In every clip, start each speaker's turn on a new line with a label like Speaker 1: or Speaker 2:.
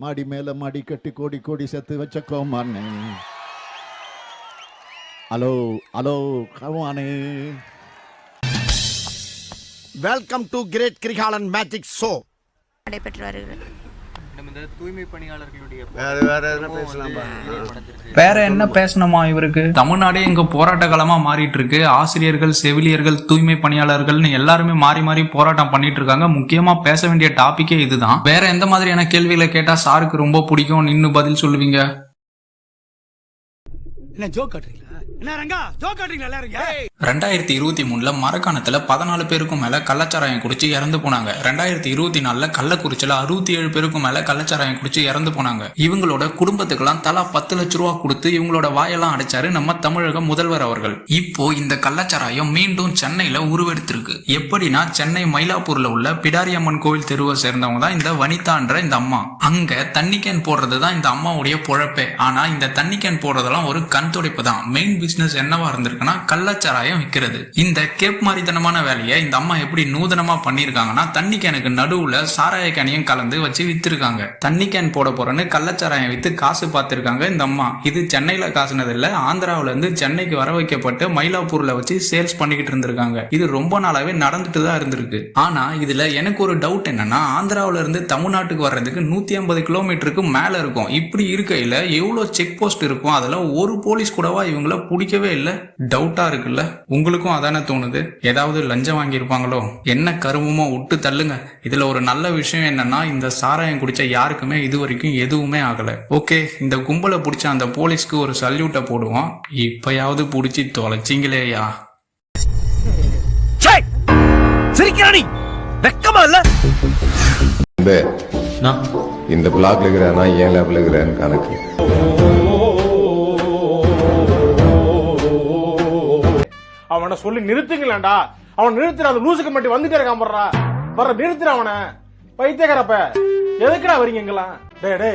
Speaker 1: மாடி மேல மாடி கட்டி கோடி கோடி சேர்த்து வச்ச கோமானே. ஹலோ ஹலோ கவானே.
Speaker 2: Welcome to great Kirikalan magic show
Speaker 3: நடைபெற்று வருகிறது.
Speaker 4: தூய்மை பணியாளர்களுடைய
Speaker 5: வேற என்ன பேசணுமா இவருக்கு? தமிழ்நாடே இங்க போராட்ட காலமா மாறிட்டு இருக்கு. ஆசிரியர்கள், செவிலியர்கள், தூய்மை பணியாளர்கள்னு எல்லாருமே மாறி மாறி போராட்டம் பண்ணிட்டு இருக்காங்க. முக்கியமா பேச வேண்டிய டாபிக்கே இதுதான். வேற எந்த மாதிரியான கேள்விகளை கேட்டா சாருக்கு ரொம்ப பிடிக்கும் நின்னு பதில் சொல்லுவீங்க?
Speaker 6: என்ன ஜோக் காட்டுறீங்களா? என்ன ரங்கா ஜோக் காட்டுறீங்களா எல்லாரும்?
Speaker 5: 2023 மரக்காணத்துல 14 பேருக்கும் மேல கள்ளச்சாராயம் குடிச்சு இறந்து போனாங்க. 2024 கள்ளக்குறிச்சியில 67 பேருக்கும் மேல கள்ளச்சாராயம் குடிச்சு இறந்து போனாங்க. இவங்களோட குடும்பத்துக்கெல்லாம் தலா 10 லட்ச ரூபா கொடுத்து இவங்களோட வாயெல்லாம் அடைச்சாரு நம்ம தமிழக முதல்வர் அவர்கள். இப்போ இந்த கள்ளச்சாராயம் மீண்டும் சென்னையில உருவெடுத்திருக்கு. எப்படின்னா, சென்னை மயிலாப்பூர்ல உள்ள பிடாரியம்மன் கோவில் தெருவை சேர்ந்தவங்க தான் இந்த வனிதான்ற இந்த அம்மா. அங்க தண்ணி கேன் போடுறதுதான் இந்த அம்மாவுடைய பொழப்பே. ஆனா இந்த தண்ணி கேன் போடுறதெல்லாம் ஒரு கண் துடைப்பு தான். மெயின் பிசினஸ் என்னவா இருந்திருக்குன்னா கள்ளச்சாராயம் விற்கிறது. இந்த கேப் மாதிரித்தனமான வேலையை இந்த அம்மா எப்படி நூதனமா பண்ணிருக்காங்கன்னா, தண்ணி கேனுக்கு நடுவுல சாராய கேனையும் கலந்து வச்சு வித்திருக்காங்க. தண்ணி கேன் போட போறேன்னு கள்ளச்சாராயம் வித்து காசு பார்த்திருக்காங்க இந்த அம்மா. இது சென்னையில காசுனது இல்ல, ஆந்திராவில இருந்து சென்னைக்கு வர வைக்கப்பட்டு மயிலாப்பூர்ல வச்சு சேல்ஸ் பண்ணிக்கிட்டு இருந்திருக்காங்க. இது ரொம்ப நாளாவே நடந்துட்டு தான் இருந்திருக்கு. ஆனா இதுல எனக்கு ஒரு டவுட் என்னன்னா, ஆந்திராவில இருந்து தமிழ்நாட்டுக்கு வர்றதுக்கு 150 கிலோமீட்டருக்கு மேல இருக்கும். இப்படி இருக்கையில எவ்வளவு செக் போஸ்ட் இருக்கும், அதுல ஒரு போலீஸ் கூடவா இவங்கள பிடிக்கவே இல்லை? டவுட்டா இருக்குல்ல? உங்களுக்கும் அதானே தோணுது? ஏதாவது லஞ்சம் வாங்கியிருப்பாங்களோ? என்ன கருமமோ விட்டு தள்ளுங்க. இதுல ஒரு நல்ல விஷயம் என்னன்னா, இந்த சாராயம் குடிச்ச யாருக்குமே இது வரைக்கும் எதுவுமே ஆகல. ஓகே, இந்த கும்பலை பிடிச்ச அந்த போலீஸ்க்கு ஒரு சல்யூட்டை போடுவோம். இப்பயாவது பிடிச்சி தொலைச்சிங்களேயா.
Speaker 6: சிரிக்கிறானி வெக்கமா இல்ல?
Speaker 7: இந்த பிளாக்ல இருக்கிறானா ஏன் லேப்ல இருக்கிறான்னு கணக்கு.
Speaker 8: அவனை சொல்லி நிறுத்துங்களேன்டா. அவன் நிறுத்துற அந்த லூசுக்கு மட்டும் வந்துட்டே இருக்கான். போடுறா வர நிறுத்துற அவனை. பைத்தியக்காரப்ப எதுக்குடா வரீங்க எங்கெல்லாம்? டே டே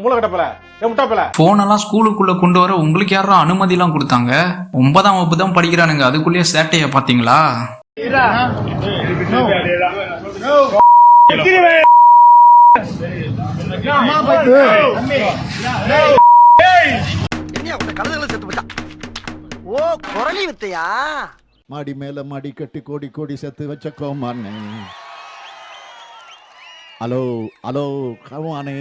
Speaker 8: மூளை கட்டப்பல முட்டாப்பல.
Speaker 5: போன் எல்லாம் ஸ்கூலுக்குள்ள கொண்டு வர உங்களுக்கு யாரும் அனுமதி எல்லாம் கொடுத்தாங்க? 9ஆம் வகுப்பு தான் படிக்கிறானுங்க, அதுக்குள்ளேயே சேட்டைய பாத்தீங்களா?
Speaker 2: ஓ குரலி வித்தையா?
Speaker 1: மாடி மேல மாடி கட்டி கோடி கோடி சேர்த்து வச்ச கோமானே. Hello hello கவானே.